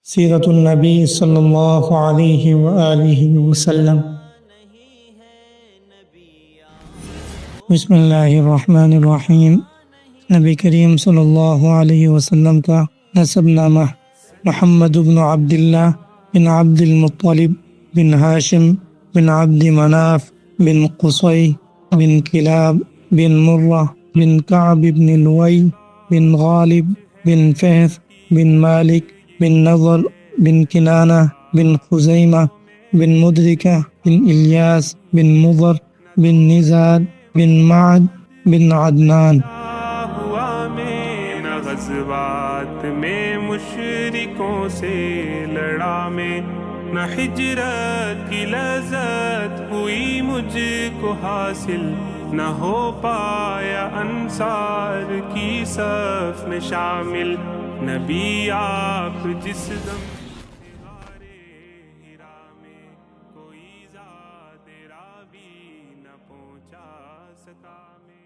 سیرت النبی صلی اللہ علیہ وآلہ وسلم۔ بسم اللہ الرحمن الرحیم۔ نبی کریم صلی اللہ علیہ وسلم کا نسب نامہ: محمد بن عبداللہ بن عبد المطلب بن ہاشم بن عبد مناف بن قصی بن کلاب بن مرہ بن کعب بن لوئی بن غالب بن فہر بن مالک بن نضر بن کنانہ بن خزیمہ بن مدرکہ بن الیاس بن مضر بن نزار بن معد بن عدنان۔ ہوا میں نہ غزوات میں مشرکوں سے لڑا میں، نہ ہجرت کی لذت ہوئی مجھ کو حاصل، نہ ہو پایا انصار کی صف میں شامل۔ نبی آپ جس دم غارِ حرا میں، کوئی ذات را بھی نہ پہنچا سکا میں۔